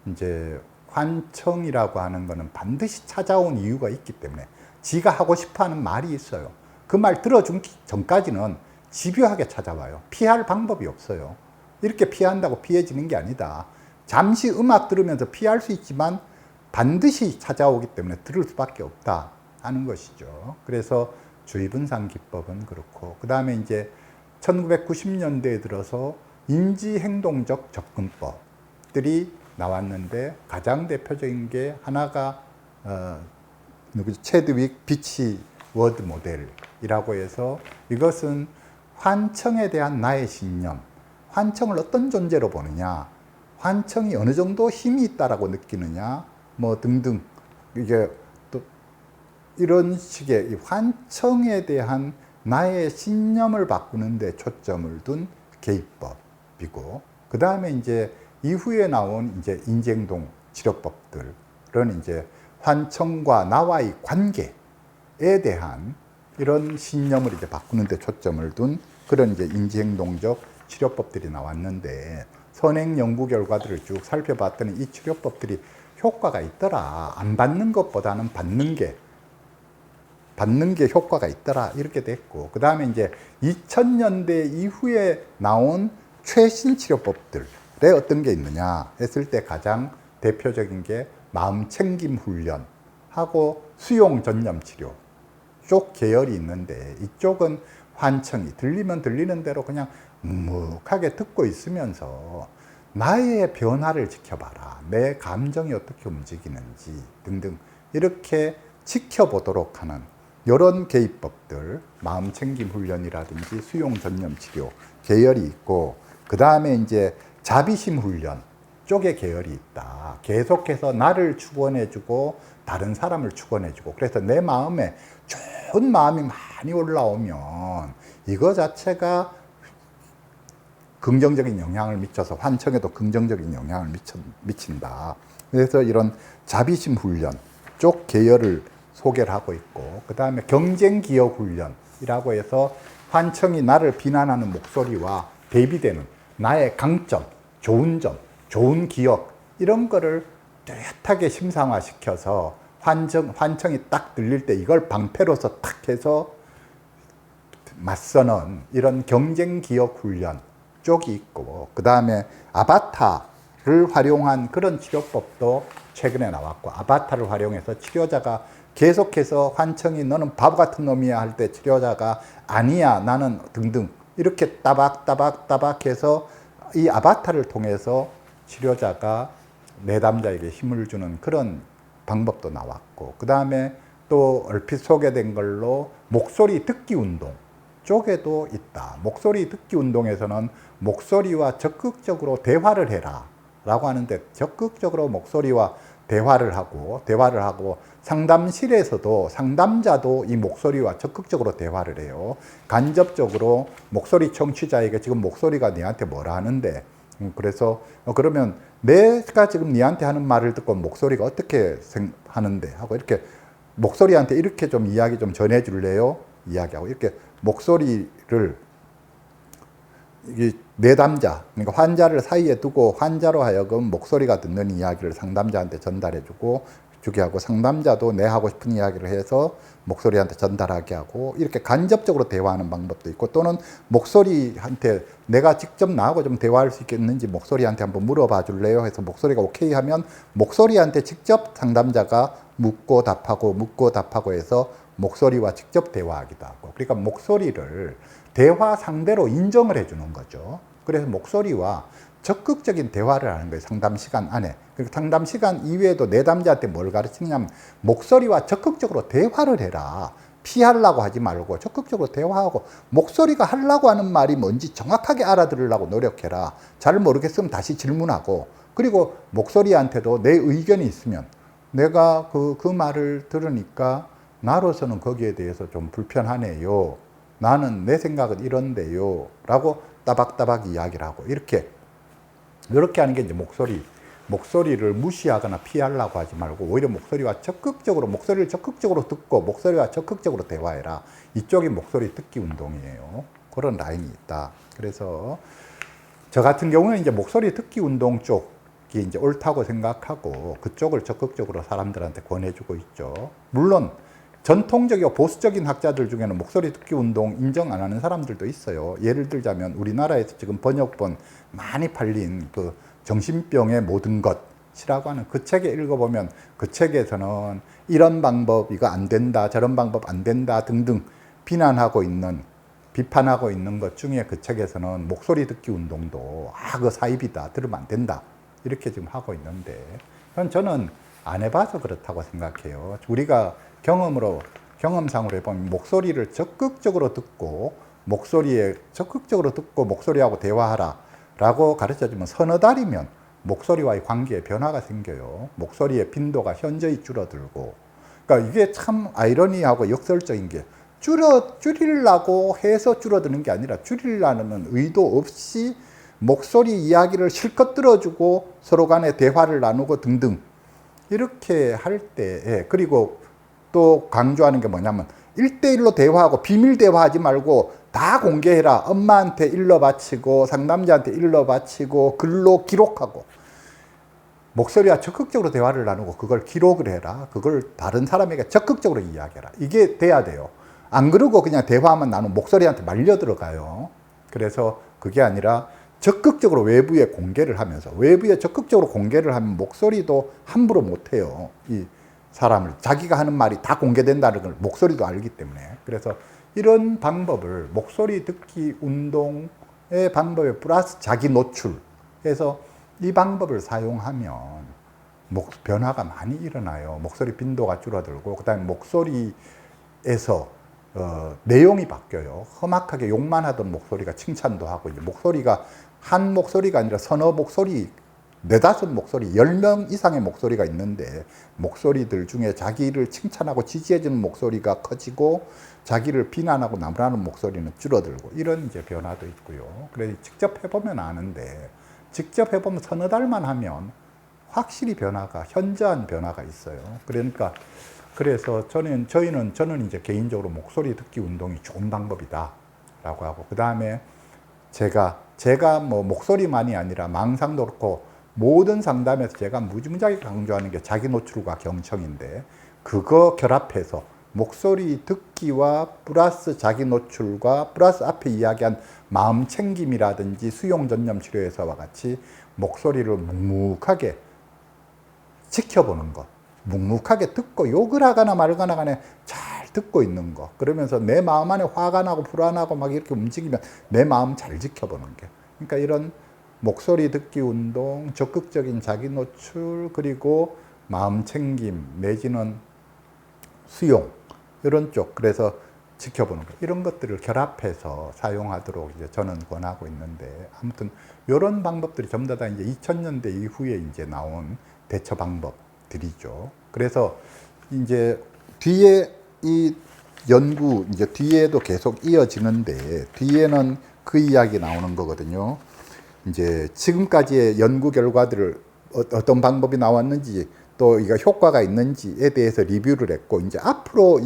이제 환청이라고 하는 거는 반드시 찾아온 이유가 있기 때문에 지가 하고 싶어 하는 말이 있어요. 그 말 들어주기 전까지는 집요하게 찾아와요. 피할 방법이 없어요. 이렇게 피한다고 피해지는 게 아니다. 잠시 음악 들으면서 피할 수 있지만 반드시 찾아오기 때문에 들을 수밖에 없다 하는 것이죠. 그래서 주의분산 기법은 그렇고, 그 다음에 이제 1990년대에 들어서 인지행동적 접근법들이 나왔는데 가장 대표적인 게 하나가 체드윅 비치 워드 모델이라고 해서 이것은 환청에 대한 나의 신념, 환청을 어떤 존재로 보느냐, 환청이 어느 정도 힘이 있다라고 느끼느냐, 뭐 등등, 이게 또 이런 식의 이 환청에 대한 나의 신념을 바꾸는 데 초점을 둔 개입법이고, 그 다음에 이제 이후에 나온 이제 인지행동 치료법들은 이제 환청과 나와의 관계에 대한 이런 신념을 이제 바꾸는 데 초점을 둔 그런 이제 인지행동적 치료법들이 나왔는데, 선행 연구 결과들을 쭉 살펴봤더니 이 치료법들이 효과가 있더라. 안 받는 것보다는 받는 게 효과가 있더라. 이렇게 됐고, 그 다음에 이제 2000년대 이후에 나온 최신 치료법들에 어떤 게 있느냐 했을 때 가장 대표적인 게 마음 챙김 훈련하고 수용 전념 치료 쪽 계열이 있는데, 이쪽은 환청이 들리면 들리는 대로 그냥 묵묵하게 듣고 있으면서 나의 변화를 지켜봐라. 내 감정이 어떻게 움직이는지 등등 이렇게 지켜보도록 하는 이런 개입법들, 마음챙김 훈련이라든지 수용 전념 치료 계열이 있고, 그 다음에 이제 자비심 훈련 쪽에 계열이 있다. 계속해서 나를 축원해주고 다른 사람을 축원해주고, 그래서 내 마음에 좋은 마음이 많이 올라오면 이거 자체가 긍정적인 영향을 미쳐서 환청에도 긍정적인 영향을 미친다. 그래서 이런 자비심 훈련 쪽 계열을 소개를 하고 있고, 그 다음에 경쟁기억 훈련이라고 해서 환청이 나를 비난하는 목소리와 대비되는 나의 강점, 좋은 점, 좋은 기억 이런 거를 뚜렷하게 심상화시켜서 환청이 딱 들릴 때 이걸 방패로서 탁 해서 맞서는 이런 경쟁기억 훈련 쪽이 있고, 그 다음에 아바타를 활용한 그런 치료법도 최근에 나왔고, 아바타를 활용해서 치료자가 계속해서 환청이 너는 바보 같은 놈이야 할 때 치료자가 아니야 나는 등등 이렇게 따박따박 해서 이 아바타를 통해서 치료자가 내담자에게 힘을 주는 그런 방법도 나왔고, 그 다음에 또 얼핏 소개된 걸로 목소리 듣기 운동 쪽에도 있다. 목소리 듣기 운동에서는 목소리와 적극적으로 대화를 해라 라고 하는데, 적극적으로 목소리와 대화를 하고 상담실에서도 상담자도 이 목소리와 적극적으로 대화를 해요. 간접적으로 목소리 청취자에게 지금 목소리가 니한테 뭐라 하는데, 그래서 그러면 내가 지금 니한테 하는 말을 듣고 목소리가 어떻게 하는데 하고 이렇게 목소리한테 이렇게 좀 이야기 좀 전해줄래요? 이야기하고 이렇게 목소리를 내담자, 그러니까 환자를 사이에 두고 환자로 하여금 목소리가 듣는 이야기를 상담자한테 전달해주고 주게 하고, 상담자도 내 하고 싶은 이야기를 해서 목소리한테 전달하게 하고, 이렇게 간접적으로 대화하는 방법도 있고, 또는 목소리한테 내가 직접 나하고 좀 대화할 수 있겠는지 목소리한테 한번 물어봐 줄래요? 해서 목소리가 오케이 하면 목소리한테 직접 상담자가 묻고 답하고 해서 목소리와 직접 대화하기도 하고, 그러니까 목소리를 대화 상대로 인정을 해주는 거죠. 그래서 목소리와 적극적인 대화를 하는 거예요. 상담 시간 안에. 그리고 상담 시간 이외에도 내담자한테 뭘 가르치냐면 목소리와 적극적으로 대화를 해라. 피하려고 하지 말고 적극적으로 대화하고, 목소리가 하려고 하는 말이 뭔지 정확하게 알아들으려고 노력해라. 잘 모르겠으면 다시 질문하고, 그리고 목소리한테도 내 의견이 있으면 내가 그 말을 들으니까 나로서는 거기에 대해서 좀 불편하네요. 나는 내 생각은 이런데요. 라고 따박따박 이야기를 하고, 이렇게 하는 게 이제 목소리를 무시하거나 피하려고 하지 말고 오히려 목소리를 적극적으로 듣고 목소리와 적극적으로 대화해라. 이쪽이 목소리 듣기 운동이에요. 그런 라인이 있다. 그래서 저 같은 경우는 이제 목소리 듣기 운동 쪽이 이제 옳다고 생각하고 그쪽을 적극적으로 사람들한테 권해주고 있죠. 물론 전통적이고 보수적인 학자들 중에는 목소리 듣기 운동 인정 안 하는 사람들도 있어요. 예를 들자면 우리나라에서 지금 번역본 많이 팔린 그 정신병의 모든 것이라고 하는 그 책에 읽어보면, 그 책에서는 이런 방법 이거 안 된다, 저런 방법 안 된다 등등 비판하고 있는 것 중에 그 책에서는 목소리 듣기 운동도 그거 사입이다, 들으면 안 된다 이렇게 지금 하고 있는데, 저는 안 해봐서 그렇다고 생각해요. 우리가 경험상으로 해보면 목소리를 적극적으로 듣고 목소리하고 대화하라 라고 가르쳐주면 서너 달이면 목소리와의 관계에 변화가 생겨요. 목소리의 빈도가 현저히 줄어들고, 그러니까 이게 참 아이러니하고 역설적인 게 줄이려고 해서 줄어드는 게 아니라 줄이려는 의도 없이 목소리 이야기를 실컷 들어주고 서로 간에 대화를 나누고 등등 이렇게 할 때, 그리고 또 강조하는 게 뭐냐면 1대1로 대화하고 비밀 대화하지 말고 다 공개해라. 엄마한테 일러 바치고 상담자한테 일러 바치고 글로 기록하고, 목소리와 적극적으로 대화를 나누고 그걸 기록을 해라. 그걸 다른 사람에게 적극적으로 이야기해라. 이게 돼야 돼요. 안 그러고 그냥 대화만 나누면 목소리한테 말려 들어가요. 그래서 그게 아니라 적극적으로 외부에 공개를 하면서, 외부에 적극적으로 공개를 하면 목소리도 함부로 못해요. 이 사람을, 자기가 하는 말이 다 공개된다는 걸 목소리도 알기 때문에. 그래서 이런 방법을 목소리 듣기 운동의 방법에 플러스 자기 노출해서 이 방법을 사용하면 변화가 많이 일어나요. 목소리 빈도가 줄어들고, 그 다음에 목소리에서 내용이 바뀌어요. 험악하게 욕만 하던 목소리가 칭찬도 하고, 이제 목소리가 한 목소리가 아니라 서너 목소리, 네다섯 목소리, 10명 이상의 목소리가 있는데, 목소리들 중에 자기를 칭찬하고 지지해주는 목소리가 커지고, 자기를 비난하고 나무라는 목소리는 줄어들고, 이런 이제 변화도 있고요. 그래서 직접 해보면 아는데, 직접 해보면 서너 달만 하면 확실히 현저한 변화가 있어요. 그러니까, 그래서 저는 이제 개인적으로 목소리 듣기 운동이 좋은 방법이다 라고 하고, 그 다음에 제가 뭐 목소리만이 아니라 망상도 그렇고 모든 상담에서 제가 무지무지하게 강조하는 게 자기 노출과 경청인데, 그거 결합해서 목소리 듣기와 플러스 자기 노출과 플러스 앞에 이야기한 마음 챙김이라든지 수용 전념 치료에서와 같이 목소리를 묵묵하게 지켜보는 것, 묵묵하게 듣고 욕을 하거나 말거나 간에 잘 듣고 있는 거, 그러면서 내 마음 안에 화가 나고 불안하고 막 이렇게 움직이면 내 마음 잘 지켜보는 게, 그러니까 이런 목소리 듣기 운동, 적극적인 자기 노출, 그리고 마음 챙김 내지는 수용, 이런 쪽, 그래서 지켜보는 거, 이런 것들을 결합해서 사용하도록 이제 저는 권하고 있는데, 아무튼 이런 방법들이 전부 다 이제 2000년대 이후에 이제 나온 대처 방법들이죠. 그래서 이제 뒤에 이 연구, 이제 뒤에도 계속 이어지는데, 뒤에는 그 이야기 나오는 거거든요. 이제 지금까지의 연구 결과들을 어떤 방법이 나왔는지, 또 이거 효과가 있는지에 대해서 리뷰를 했고, 이제 앞으로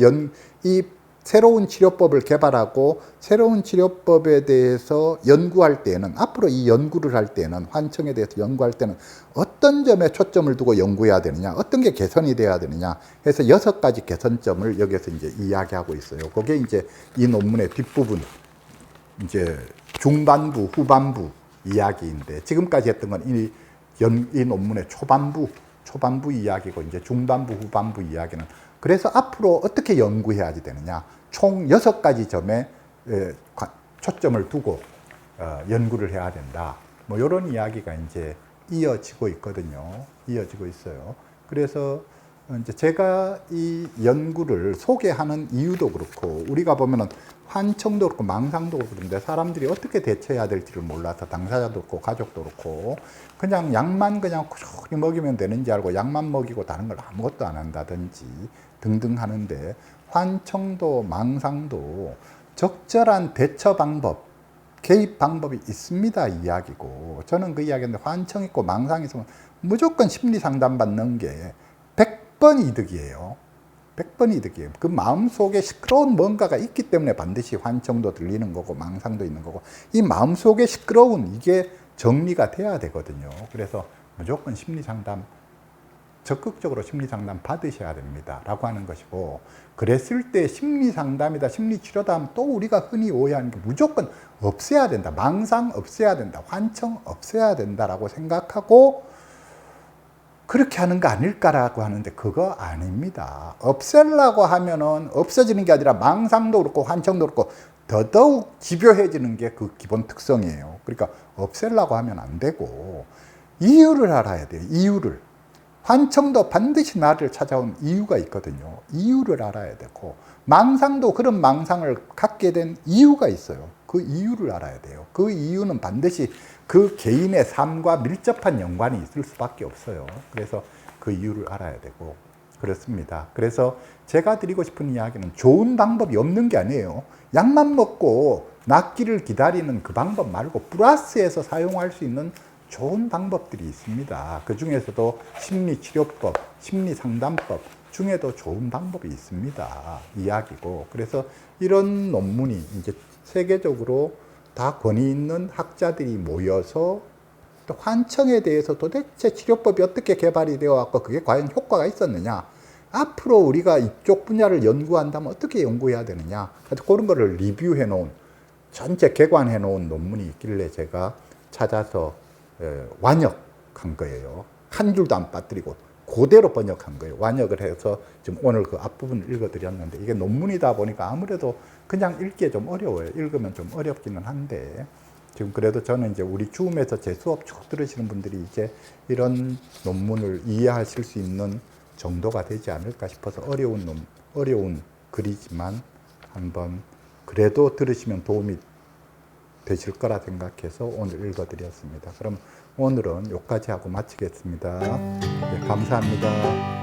이 새로운 치료법을 개발하고 새로운 치료법에 대해서 연구할 때는, 앞으로 이 연구를 할 때는, 환청에 대해서 연구할 때는 어떤 점에 초점을 두고 연구해야 되느냐, 어떤 게 개선이 돼야 되느냐 해서 6가지 개선점을 여기서 이제 이야기하고 있어요. 그게 이제 이 논문의 뒷부분, 이제 중반부, 후반부 이야기인데, 지금까지 했던 건 이 논문의 초반부 이야기고, 이제 중반부, 후반부 이야기는 그래서 앞으로 어떻게 연구해야 되느냐, 총 6가지 점에 초점을 두고 연구를 해야 된다. 뭐 이런 이야기가 이제 이어지고 있거든요. 이어지고 있어요. 그래서 이제 제가 이 연구를 소개하는 이유도 그렇고, 우리가 보면은 환청도 그렇고 망상도 그런데 사람들이 어떻게 대처해야 될지를 몰라서, 당사자도 그렇고 가족도 그렇고 그냥 약만 그냥 꾸준히 먹이면 되는지 알고 약만 먹이고 다른 걸 아무것도 안 한다든지 등등 하는데, 환청도 망상도 적절한 대처 방법, 개입 방법이 있습니다 이야기고, 저는 그 이야기인데, 환청 있고 망상 있으면 무조건 심리 상담 받는 게 100번 이득이에요. 100번 이득이에요. 그 마음속에 시끄러운 뭔가가 있기 때문에 반드시 환청도 들리는 거고 망상도 있는 거고, 이 마음속에 시끄러운 이게 정리가 돼야 되거든요. 그래서 무조건 심리 상담, 적극적으로 심리 상담 받으셔야 됩니다 라고 하는 것이고, 그랬을 때 심리 상담이다, 심리 치료다 하면 또 우리가 흔히 오해하는 게 무조건 없애야 된다, 망상 없애야 된다, 환청 없애야 된다라고 생각하고 그렇게 하는 거 아닐까라고 하는데, 그거 아닙니다. 없애려고 하면은 없어지는 게 아니라 망상도 그렇고 환청도 그렇고 더더욱 집요해지는 게 그 기본 특성이에요. 그러니까 없애려고 하면 안 되고, 이유를 알아야 돼요. 이유를. 환청도 반드시 나를 찾아온 이유가 있거든요. 이유를 알아야 되고, 망상도 그런 망상을 갖게 된 이유가 있어요. 그 이유를 알아야 돼요. 그 이유는 반드시 그 개인의 삶과 밀접한 연관이 있을 수밖에 없어요. 그래서 그 이유를 알아야 되고 그렇습니다. 그래서 제가 드리고 싶은 이야기는 좋은 방법이 없는 게 아니에요. 약만 먹고 낫기를 기다리는 그 방법 말고 플러스해서 사용할 수 있는 좋은 방법들이 있습니다. 그 중에서도 심리치료법, 심리상담법 중에도 좋은 방법이 있습니다 이야기고, 그래서 이런 논문이 이제 세계적으로 다 권위 있는 학자들이 모여서 또 환청에 대해서 도대체 치료법이 어떻게 개발이 되어 왔고 그게 과연 효과가 있었느냐, 앞으로 우리가 이쪽 분야를 연구한다면 어떻게 연구해야 되느냐, 그런 거를 리뷰해 놓은, 전체 개관해 놓은 논문이 있길래 제가 찾아서 완역한 거예요. 한 줄도 안 빠뜨리고 그대로 번역한 거예요. 완역을 해서 지금 오늘 그 앞부분을 읽어드렸는데, 이게 논문이다 보니까 아무래도 그냥 읽기에 좀 어려워요. 읽으면 좀 어렵기는 한데, 지금 그래도 저는 이제 우리 줌에서 제 수업 쭉 들으시는 분들이 이제 이런 논문을 이해하실 수 있는 정도가 되지 않을까 싶어서 어려운 글이지만 한번 그래도 들으시면 도움이 되실 거라 생각해서 오늘 읽어드렸습니다. 그럼 오늘은 여기까지 하고 마치겠습니다. 네, 감사합니다.